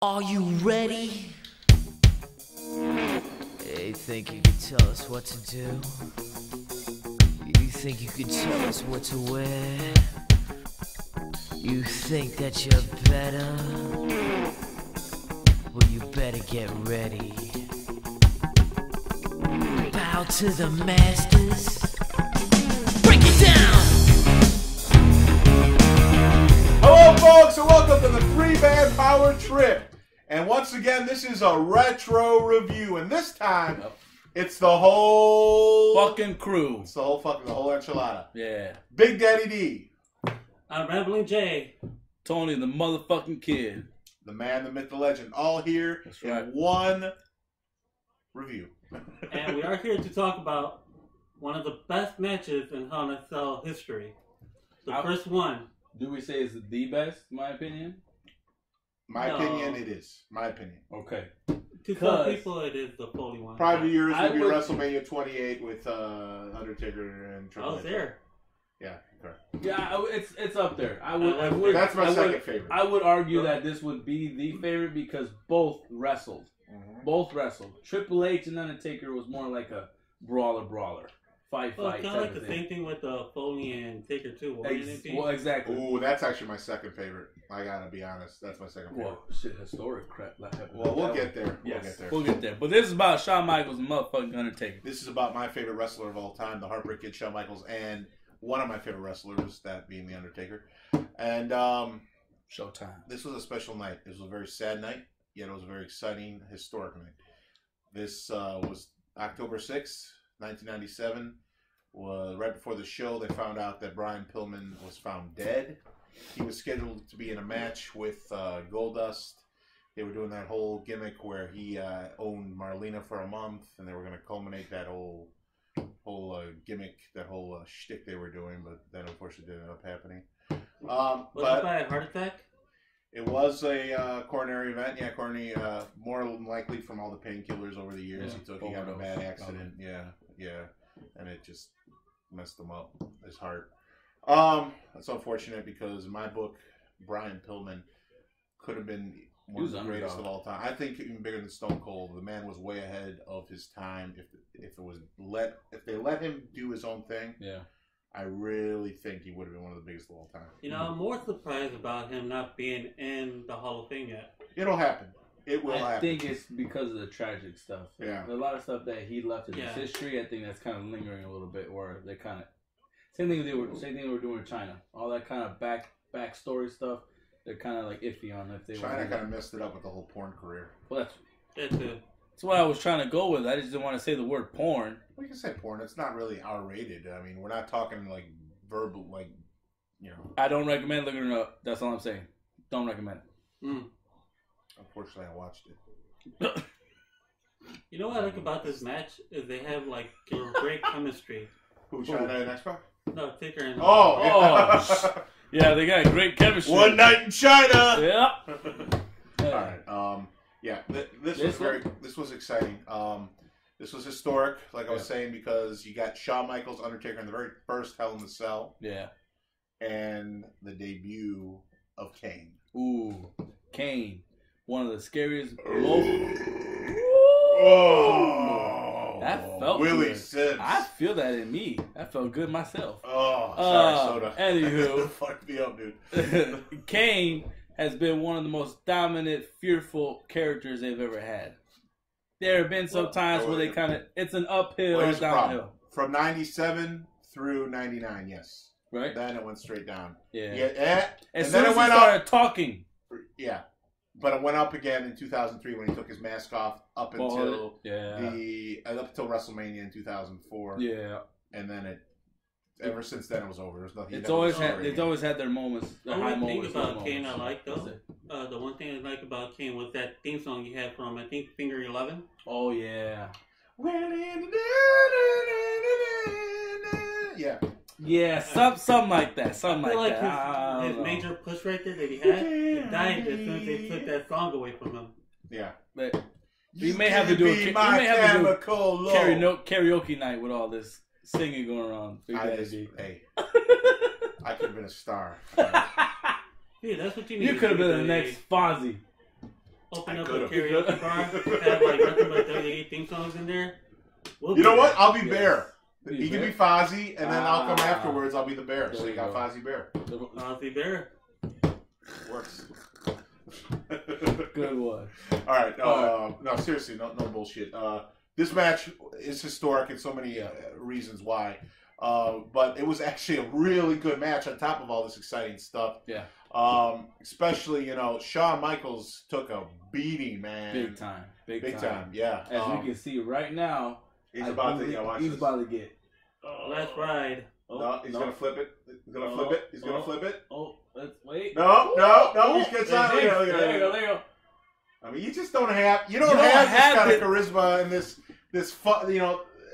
Are you ready? You think you can tell us what to do? You think you can tell us what to wear? You think that you're better? Well, you better get ready. Bow to the masters. Break it down! Hello, folks, and welcome to the 3-Man Power Trip. And once again, this is a retro review, and this time, it's the whole fucking crew. It's the whole enchilada. Yeah. Big Daddy D. I'm Rambling Jay. Tony the motherfucking kid. The man, the myth, the legend. All here in right. one review. And we are here to talk about one of the best matches in Hell in a Cell history. The first one. Do we say it's the best, in my opinion? My opinion, it is. My opinion. Okay. To some people, it is the Foley one. Probably yours would be WrestleMania 28 with Undertaker and Triple H. I was there. Yeah, correct. Yeah, it's up there. I would. That's my second favorite. I would argue that this would be the favorite because both wrestled. Mm-hmm. Both wrestled. Triple H and Undertaker was more like a brawler. Fight. Kind of like the same thing with Foley and Taker too. Well, exactly. Ooh, that's actually my second favorite. I gotta be honest. That's my second favorite. Well, shit, historic crap. Well, we'll get there. Yes, we'll get there. But this is about Shawn Michaels and motherfucking Undertaker. This is about my favorite wrestler of all time, the Heartbreak Kid, Shawn Michaels, and one of my favorite wrestlers, that being the Undertaker. And Showtime. This was a special night. This was a very sad night, yet it was a very exciting, historic night. This was October 6th, 1997. Right before the show, they found out that Brian Pillman was found dead. He was scheduled to be in a match with Goldust. They were doing that whole gimmick where he owned Marlena for a month, and they were going to culminate that whole gimmick, that whole shtick they were doing, but that unfortunately didn't end up happening. Was it by a heart attack? It was a coronary event. Yeah, coronary, more than likely from all the painkillers over the years he took. He got in a bad accident. Yeah. And it just messed him up, his heart. That's unfortunate because in my book, Brian Pillman could have been one of the greatest of all time. I think even bigger than Stone Cold. The man was way ahead of his time. If they let him do his own thing, I really think he would have been one of the biggest of all time. You know, I'm more surprised about him not being in the Hall of Fame yet. It'll happen. It will happen. I think it's because of the tragic stuff. Yeah. There's a lot of stuff that he left in his history. I think that's kind of lingering a little bit, where they kind of same thing they were doing in China. All that kind of backstory stuff. They're kind of like iffy on if they. China kind of messed it up with the whole porn career. Well, that's what I was trying to go with. I just didn't want to say the word porn. We can say porn. It's not really R-rated. I mean, we're not talking like verbal, like, you know. I don't recommend looking it up. That's all I'm saying. Don't recommend it. Unfortunately, I watched it. You know what I like about this match is they have like great chemistry. Who, China and X-Pac? No, Taker and Yeah, they got great chemistry. One night in China. Yeah. All right. This was exciting. This was historic, like I was saying, because you got Shawn Michaels, Undertaker in the very first Hell in the Cell. Yeah. And the debut of Kane. Ooh, Kane. One of the scariest. That felt Willie good. Sims. I feel that in me. That felt good myself. Oh, sorry, soda. Anywho, fucked me up, dude. Kane has been one of the most dominant, fearful characters they've ever had. There have been some times where they kind of, it's an uphill, downhill. From 97 through 99, yes. Right? Then it went straight down. Yeah. And then it went started talking. Yeah. But it went up again in 2003 when he took his mask off up until WrestleMania in 2004. Yeah. And then ever since then it was over. There's nothing. It's always had their moments. Their high moments. The one thing about Kane I like though. The one thing I like about Kane was that theme song he had from, I think, Finger 11. Oh yeah. Yeah, something like that. Something like that. His major push right there that he had, it died as soon as they took that song away from him. Yeah. But we may have to do a karaoke night with all this singing going around. Hey, I could have been a star. Yeah, that's what you need. You could have been the next Fonzie. open up a karaoke bar, have like nothing but WWE theme songs in there. You know what? I'll be Bear. He can be Fozzie, and then I'll come afterwards. I'll be the Bear. So you got Fozzie Bear. Fozzie Bear. Works. Good one. All right. No, seriously, no bullshit. This match is historic in so many reasons why. But it was actually a really good match on top of all this exciting stuff. Yeah. Especially, Shawn Michaels took a beating, man. Big time. Big time. Yeah. As we can see right now, he's about to get. Last ride. No, he's gonna flip it. He's gonna flip it. He's gonna flip it. Oh, let's wait. No. He gets on. There you go. I mean, you just don't have. You don't have this kind of charisma and this fun.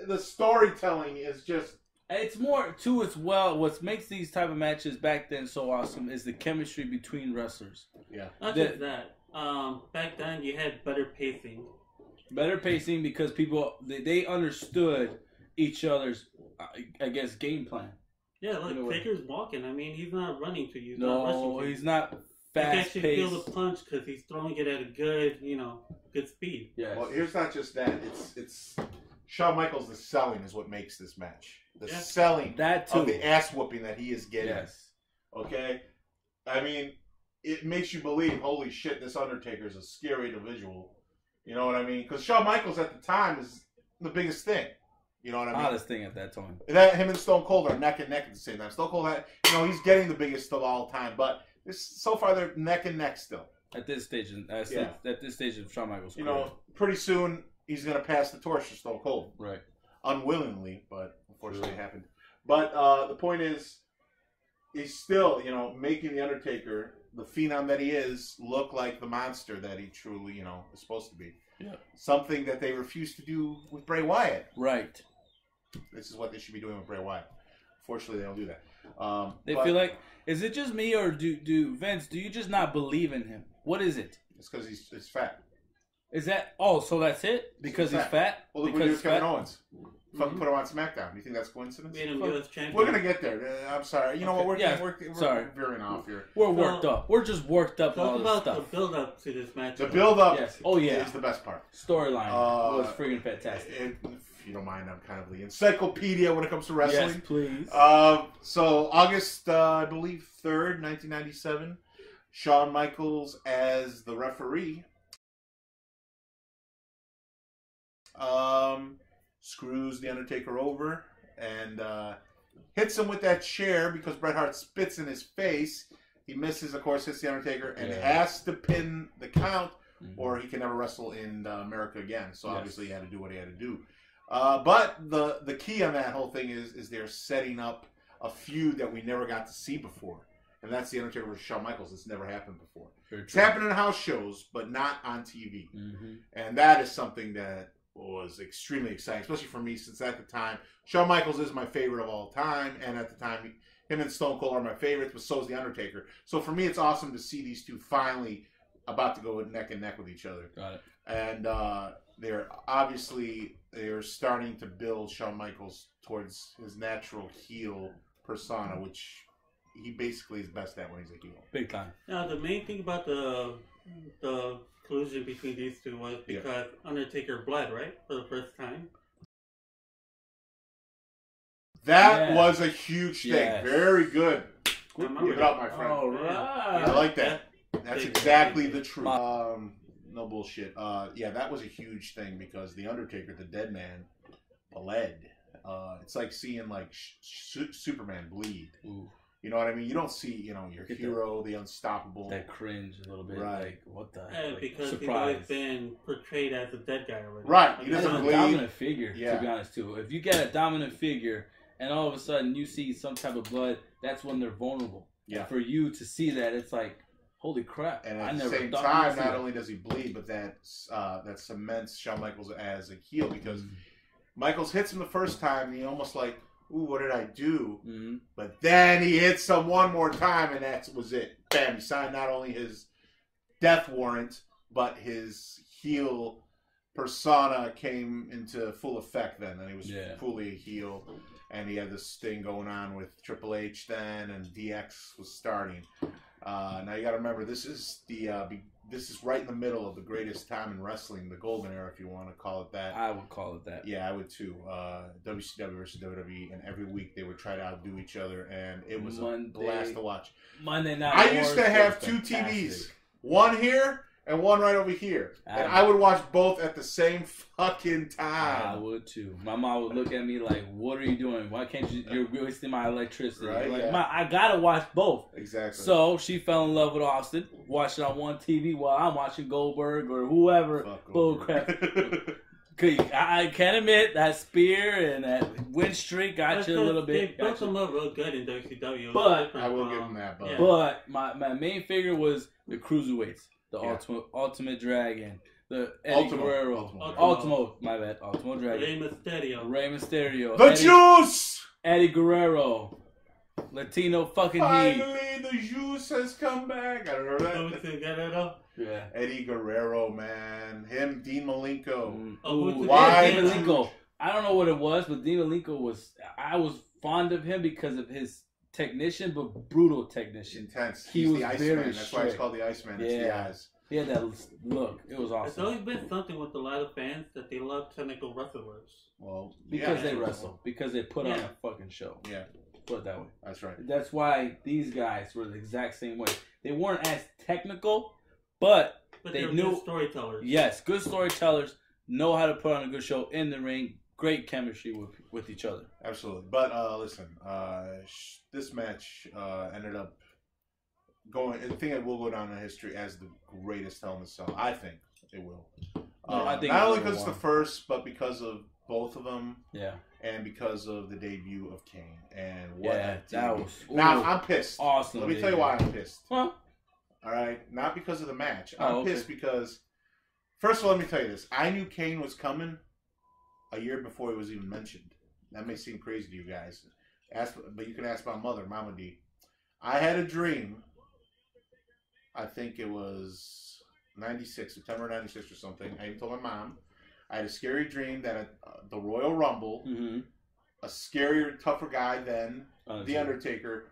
The storytelling is just. It's more too as well. What makes these type of matches back then so awesome is the chemistry between wrestlers. Yeah. Not just that. Back then you had better pacing. Better pacing because people they understood each other's, I guess, game plan. Yeah, look, Taker's walking. I mean, he's not running to you. No, he's not fast paced. You can actually feel the punch because he's throwing it at a good, good speed. Yeah. Well, here's not just that. It's Shawn Michaels. The selling is what makes this match. The selling of the ass whooping that he is getting. Yes. Okay? I mean, it makes you believe, holy shit, this Undertaker is a scary individual. You know what I mean? Because Shawn Michaels at the time is the biggest thing. You know what I mean? Hottest thing at that time. Him and Stone Cold are neck and neck at the same time. Stone Cold, he's getting the biggest of all time. But so far, they're neck and neck still. At this stage, at this stage of Shawn Michaels' career. Pretty soon, he's going to pass the torch to Stone Cold. Right. Unwillingly, but unfortunately it happened. But the point is, he's still, making the Undertaker, the phenom that he is, look like the monster that he truly, is supposed to be. Yeah. Something that they refuse to do with Bray Wyatt. Right. This is what they should be doing with Bray Wyatt. Fortunately, they don't do that. They feel like, is it just me or do Vince? Do you just not believe in him? What is it? It's because he's fat. Is that so? That's it? Because he's fat? Well, look what he did with Kevin Owens. Fucking put him on SmackDown. Do you think that's coincidence? Made him US champion. We're gonna get there. I'm sorry. You know what? We're veering off here. We're worked up. We're just worked up. Talk all about this stuff. the build up to this match. The build up. Yes. Oh yeah. Is the best part. Storyline was freaking fantastic. If you don't mind, I'm kind of the encyclopedia when it comes to wrestling. Yes, please. So August, I believe 3rd, 1997, Shawn Michaels as the referee. Screws the Undertaker over and hits him with that chair because Bret Hart spits in his face. He misses, of course, hits the Undertaker and has to pin the count, or he can never wrestle in America again. So obviously he had to do what he had to do. But the key on that whole thing is they're setting up a feud that we never got to see before. And that's the Undertaker versus Shawn Michaels. It's never happened before. It's happened in house shows, but not on TV. Mm-hmm. And that is something that was extremely exciting, especially for me, since at the time, Shawn Michaels is my favorite of all time, and at the time, him and Stone Cold are my favorites, but so is the Undertaker. So for me, it's awesome to see these two finally about to go neck and neck with each other. Got it. And they're starting to build Shawn Michaels towards his natural heel persona, which he basically is best at when he's a heel. Big time. Now, the main thing about the collusion between these two was because Undertaker bled, right? For the first time. That was a huge thing. Yes. Very good. Give it up, my friend. All right. I like that. That's exactly the truth. No bullshit. That was a huge thing because the Undertaker, the dead man, bled. It's like seeing Superman bleed. Ooh. You know what I mean? You don't see, your hero, the unstoppable. That cringe a little bit. Right. Like, what the heck? Because he's always been portrayed as a dead guy already. Right. He doesn't bleed. A dominant figure, to be honest, too. If you get a dominant figure and all of a sudden you see some type of blood, that's when they're vulnerable. Yeah. And for you to see that, it's like, holy crap. And at the same time, not only does he bleed, but that cements Shawn Michaels as a heel because Michaels hits him the first time and he almost like, ooh, what did I do? Mm-hmm. But then he hits him one more time, and that was it. Bam, he signed not only his death warrant, but his heel persona came into full effect then. And he was fully a heel. And he had this thing going on with Triple H then, and DX was starting. Now you got to remember, this is the this is right in the middle of the greatest time in wrestling, the golden era, if you want to call it that. I would call it that. Yeah, I would too. WCW versus WWE, and every week they would try to outdo each other, and it was a blast to watch. Monday Night I used to have 2 TVs, one here and one right over here, and I would watch both at the same fucking time. I would too. My mom would look at me like, "What are you doing? Why can't you're wasting my electricity?" Right? Like, Yeah. Ma, I gotta watch both. Exactly. So she fell in love with Austin, watched it on one TV while I'm watching Goldberg or whoever. Bullcrap. I can't admit that spear and that win streak got you a little bit. They built them up real good in WCW. But I will give them that. But my main figure was the cruiserweights, the Ultimate Dragon, the Eddie Guerrero, Ultimo. My bad, Ultimo Dragon, Rey Mysterio, the Juice, Eddie Guerrero, Latino fucking Finally, the Juice has come back. I remember that. Yeah, Eddie Guerrero, man. Him, Dean Malenko. Why Dean Malenko? I don't know what it was, but Dean Malenko I was fond of him because of his technician, but brutal technician. Intense. He was the Iceman. That's why it's called the Iceman. It's the eyes. He had that look. It was awesome. It's always been something with a lot of fans that they love technical wrestlers. Well, because they wrestle. Because they put on a fucking show. Yeah. Put it that way. That's right. That's why these guys were the exact same way. They weren't as technical, but they knew good storytellers. Yes, good storytellers know how to put on a good show in the ring. Great chemistry with each other. Absolutely. But listen, this match ended up going. I think it will go down in history as the greatest Hell in a Cell. I think it will. I think not only because it's the first, but because of both of them. Yeah. And because of the debut of Kane and what that was. Now I'm pissed. Awesome. Let me tell you why I'm pissed. Huh? All right, not because of the match. I'm pissed because, first of all, let me tell you this. I knew Kane was coming a year before he was even mentioned. That may seem crazy to you guys. But you can ask my mother, Mama D. I had a dream. I think it was 96, September 96 or something. I even told my mom. I had a scary dream that at the Royal Rumble, a scarier, tougher guy than The Undertaker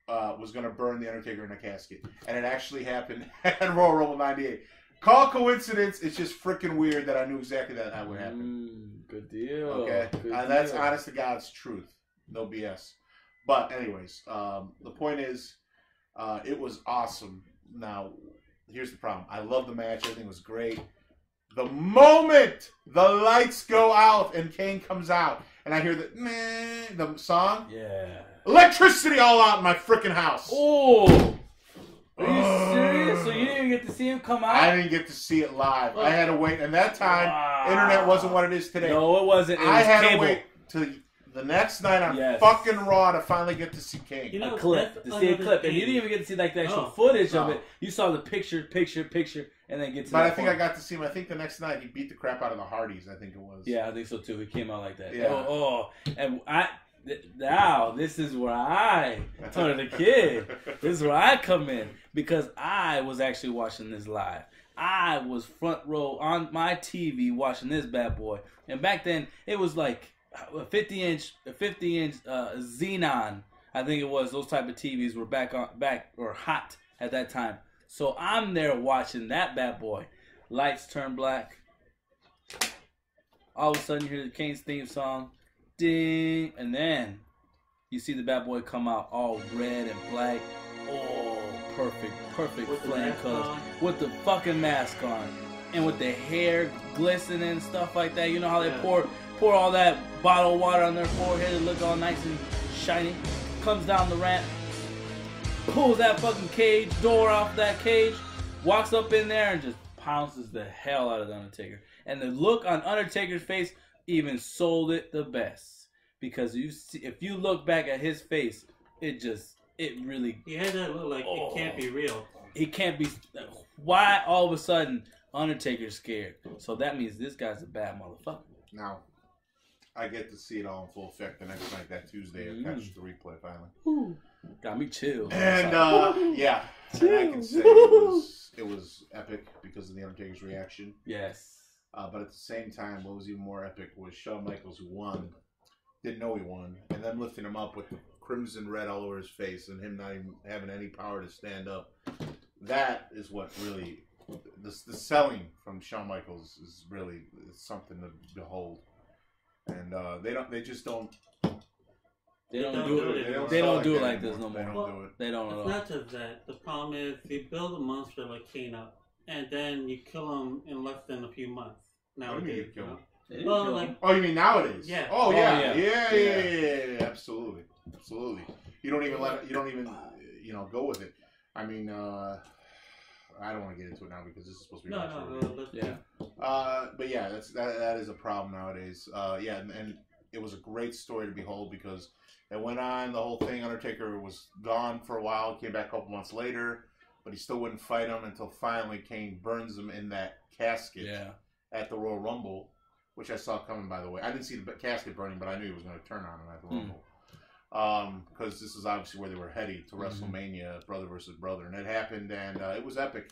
was going to burn The Undertaker in a casket. And it actually happened at Royal Rumble 98. Call coincidence. It's just freaking weird that I knew exactly that would happen. Good deal. Okay. That's honest to God's truth. No BS. But anyways, the point is, it was awesome. Now, here's the problem. I love the match. Everything was great. The moment the lights go out and Kane comes out, and I hear the song, electricity all out in my freaking house. Oh, are you serious? So you didn't even get to see him come out? I didn't get to see it live. I had to wait, and that time, internet wasn't what it is today. No, it wasn't. I had to wait till the next night on fucking Raw to finally get to see Kane. You know, a clip, and you didn't even get to see like the actual footage of it. You saw the picture, and then get to. But I think I got to see him. I think the next night he beat the crap out of the Hardys. I think it was. Yeah, I think so too. He came out like that. Yeah. And now this is where I told the kid. This is where I come in because I was actually watching this live. I was front row on my TV watching this bad boy, and back then it was like a 50-inch Xenon. I think it was. Those type of TVs were back or hot at that time. So I'm there watching that bad boy. Lights turn black. All of a sudden you hear the Kane's theme song. Ding. And then you see the bad boy come out all red and black. Oh, perfect flame colors. With the fucking mask on. And with the hair glistening and stuff like that. You know how they pour all that bottled water on their forehead and look all nice and shiny. Comes down the ramp. Pulls that fucking cage door off that cage, walks up in there and just pounces the hell out of the Undertaker. And the look on Undertaker's face even sold it the best because if you look back at his face, it really. He had that look like it can't be real. It can't be. Why all of a sudden Undertaker's scared? So that means this guy's a bad motherfucker. Now, I get to see it all in full effect the next night, that Tuesday. I catch the replay finally. Got me chill. And yeah, and I can say it was epic because of the Undertaker's reaction. Yes. But at the same time, what was even more epic was Shawn Michaels, who won, didn't know he won, and them lifting him up with the crimson red all over his face and him not even having any power to stand up. That is what really the selling from Shawn Michaels is really something to behold, and they don't do it like this no more. They don't do it. They don't at all. It's not just that. The problem is you build a monster like Kane up, and then you kill him in less than a few months. Nowadays, you kill him? Well, like, oh, you mean nowadays? Yeah. Oh, yeah. Yeah. Yeah. Absolutely. You don't even go with it. I mean, I don't want to get into it now because this is supposed to be but yeah, that is a problem nowadays. And it was a great story to behold because it went on the whole thing. Undertaker was gone for a while, came back a couple months later, but he still wouldn't fight him until finally Kane burns him in that casket at the Royal Rumble, which I saw coming, by the way. I didn't see the casket burning, but I knew he was going to turn on him at the Rumble. Because this is obviously where they were heading to WrestleMania, brother versus brother, and it happened, and it was epic,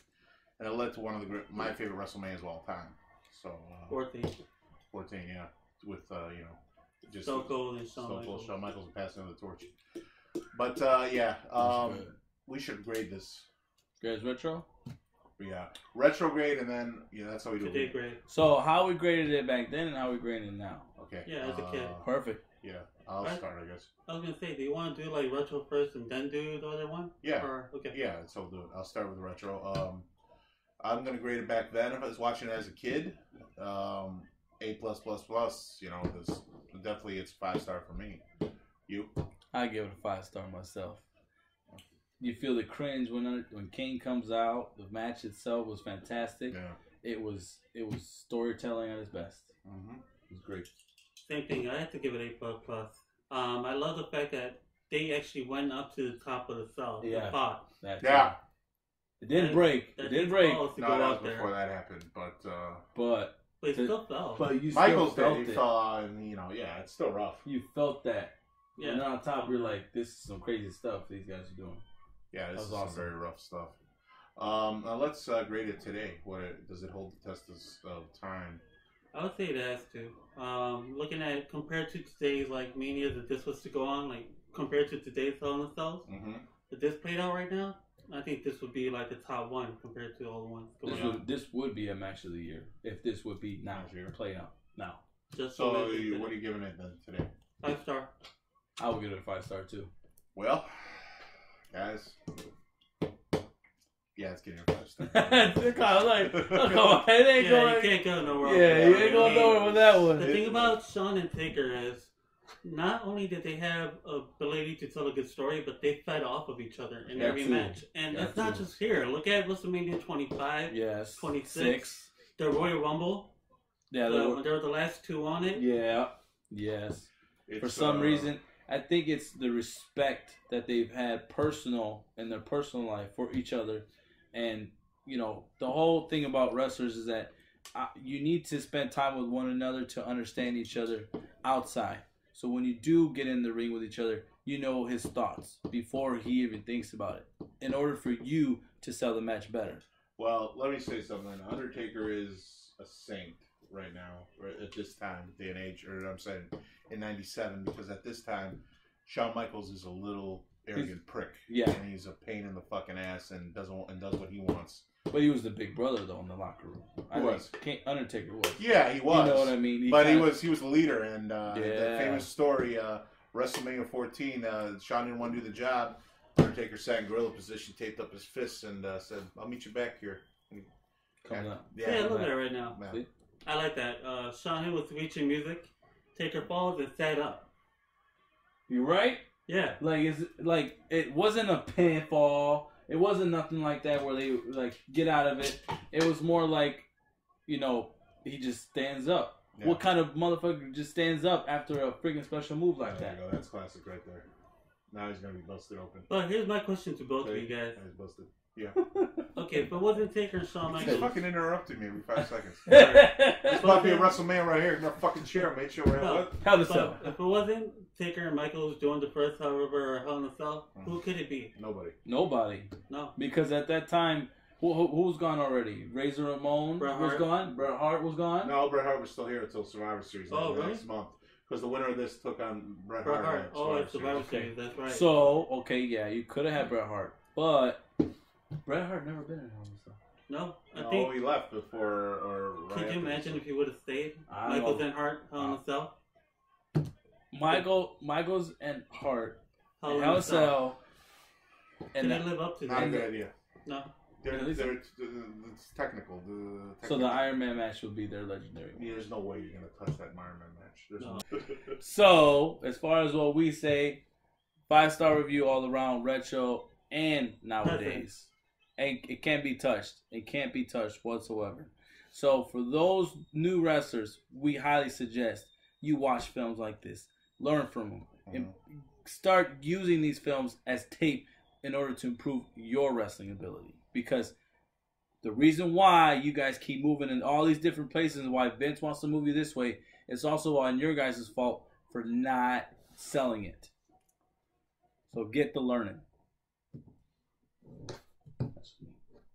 and it led to one of my favorite WrestleManias of all time. So 14, yeah, with just Stone Cold and Shawn Michaels and passing on the torch. But we should grade this. Guys, retro. Yeah, retrograde, and then that's how we do it. Today grade. So how we graded it back then, and how we graded it now. Okay. Yeah, as a kid. Perfect. Yeah, I'll start, I guess. I was gonna say, do you want to do like retro first and then do the other one? Yeah. Okay. Yeah, so I'll do it. I'll start with the retro. I'm gonna grade it back then if I was watching it as a kid. A++++. This definitely it's 5-star for me. You? I give it a 5-star myself. You feel the cringe when Kane comes out. The match itself was fantastic. Yeah. It was storytelling at its best. It was great. Same thing. I have to give it A++. I love the fact that they actually went up to the top of the cell. Yeah. Fought. It didn't break. It didn't break. No, that was before that happened. But it still fell. But you Michael's still felt he it. fell, and it's still rough. You felt that. Yeah. And then on top, you're like, this is some crazy stuff these guys are doing. Yeah, this is awesome. some very rough stuff. Now let's grade it today. Does it hold the test of time? I would say it has to. Looking at it compared to today's like Mania that this was to go on, like compared to today's Hell in a Cells, that this played out right now, I think this would be like the top one compared to all the ones going on. This would be a match of the year if this would be now played out now. So what are you giving it then today? 5-star. I would give it a 5-star too. Well, guys. Yeah, it's getting a 5-star. Come on, it ain't going. You can't go nowhere. Yeah, you ain't going nowhere with that one. The thing about Shawn and Taker is, not only did they have ability to tell a good story, but they fed off of each other in every match. And it's not just here. Look at WrestleMania 25, 26, the Royal Rumble. Yeah, they were the last two on it. Yeah, yes. For some reason, I think it's the respect that they've had in their personal life for each other. And, the whole thing about wrestlers is that you need to spend time with one another to understand each other outside. So when you do get in the ring with each other, you know his thoughts before he even thinks about it, in order for you to sell the match better. Well, let me say something. Undertaker is a saint right now, at this time, day and age, or I'm saying in 97, because at this time, Shawn Michaels is a little arrogant prick. Yeah. And he's a pain in the fucking ass and does what he wants. But he was the big brother, though, in the locker room. Undertaker was. Yeah, he was. You know what I mean? He was the leader, and the famous story, WrestleMania 14, Shawn didn't want to do the job. Undertaker sat in gorilla position, taped up his fists, and said, "I'll meet you back here." Coming up. Yeah, I love that right now. Yeah. I like that. Shawn was reaching music, Taker falls and sat up. You right? Yeah. It wasn't a pinfall. It wasn't nothing like that where they get out of it. It was more like, he just stands up. Yeah. What kind of motherfucker just stands up after a freaking special move like that? There you go. That's classic right there. Now he's gonna be busted open. But here's my question to both of you guys. He's busted. Yeah. Okay, but wasn't Taker and Shawn Michaels? He's fucking interrupting me every 5 seconds. It's about to be a WrestleMania right here in the fucking chair, mate. Show what? If it wasn't Taker and Michaels doing the first, however, Hell in a Cell, who could it be? Nobody. No. Because at that time, who's gone already? Razor Ramon was gone. Bret Hart was gone. No, Bret Hart was still here until Survivor Series next month. Because the winner of this took on Bret Hart. Oh, it's Survivor Series. That's right. So, you could have had Bret Hart, but Bret Hart never been in Hell in a Cell. No, no, he left before. Or right can you imagine if he would have stayed? Michaels and Hart, Hell in a Cell. Michaels and Hart, Hell in a Cell. Can they live up to that? Not a good idea. No. It's technical. So the Iron Man match will be their legendary. Yeah, there's no way you're gonna touch that Iron Man match. There's no. So as far as what we say, 5-star review all around, retro and nowadays. And it can't be touched. It can't be touched whatsoever. So for those new wrestlers, we highly suggest you watch films like this. Learn from them. And start using these films as tape in order to improve your wrestling ability. Because the reason why you guys keep moving in all these different places and why Vince wants to move you this way, it's also on your guys' fault for not selling it. So get the learning.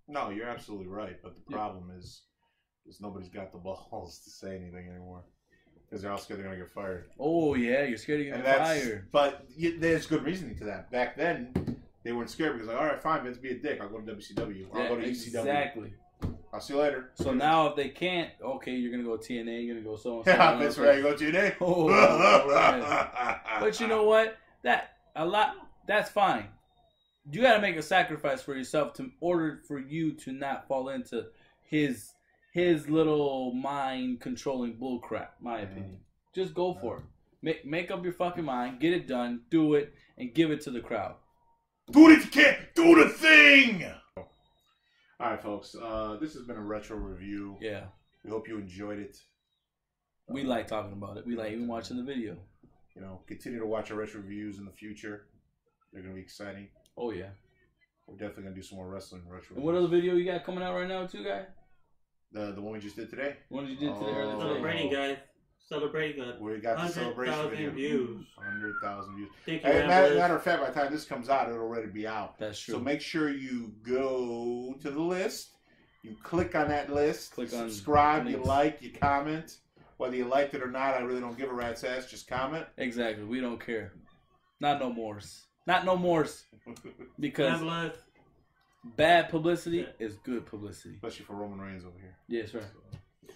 No, you're absolutely right. But the problem is nobody's got the balls to say anything anymore. Because they're all scared they're going to get fired. Oh, yeah, you're scared you're going to get fired. But there's good reasoning to that. Back then, they weren't scared because, like, all right, fine, Vince, be a dick. I'll go to WCW. Or I'll go to ECW. Exactly. I'll see you later. So now if they can't, okay, you're going to go TNA, you're going to go so-and-so. Yeah, Vince, right, you go TNA. Oh, right. But you know what? That's fine. You got to make a sacrifice for yourself in order for you to not fall into his little mind controlling bullcrap. My opinion. Just go for it. Make up your fucking mind. Get it done. Do it and give it to the crowd. Do it if you can't. Do the thing. All right, folks. This has been a retro review. Yeah. We hope you enjoyed it. We like talking about it. We like even watching the video. You know, continue to watch our retro reviews in the future. They're going to be exciting. Oh, yeah. We're definitely going to do some more wrestling retro. And what other video you got coming out right now, too, guy? The one we just did today. The one you did today earlier today. Celebrating, guys. Celebrating. We got the celebration video. 100,000 views. 100,000 views. Thank you, matter of fact, by the time this comes out, it'll already be out. That's true. So make sure you go to the list. You click on that list. Click on subscribe. You like. You comment. Whether you liked it or not, I really don't give a rat's ass. Just comment. Exactly. We don't care. Not no mores. Not no mores. Because bad publicity is good publicity. Especially for Roman Reigns over here. Yes, right.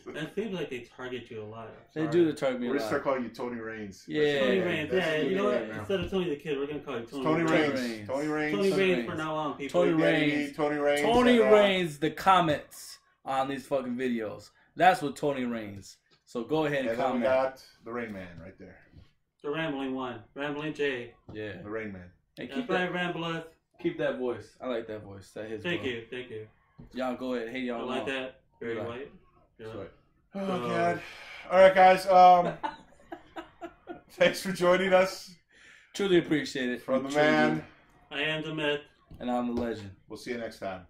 It seems like they target you a lot. They do target me a lot. We're going to start calling you Tony Reigns. Yeah. Tony Reigns. Yeah, you know what? Instead of Tony the Kid, we're going to call you Tony Reigns. Tony Reigns. Tony Reigns from now on, people. Tony Reigns. Tony Reigns, the comments on these fucking videos. That's what Tony Reigns. So go ahead and comment. And then we got the Rain Man right there. The Rambling One. Rambling J. Yeah. The Rain Man. Hey, keep that Ramblers. Keep that voice. I like that voice. That his Thank you. Thank you. Y'all go ahead. Hey, y'all. I like that. Very white. Yeah. Oh, God. All right, guys. Thanks for joining us. Truly appreciate it. From the man. I am the myth. And I'm the legend. We'll see you next time.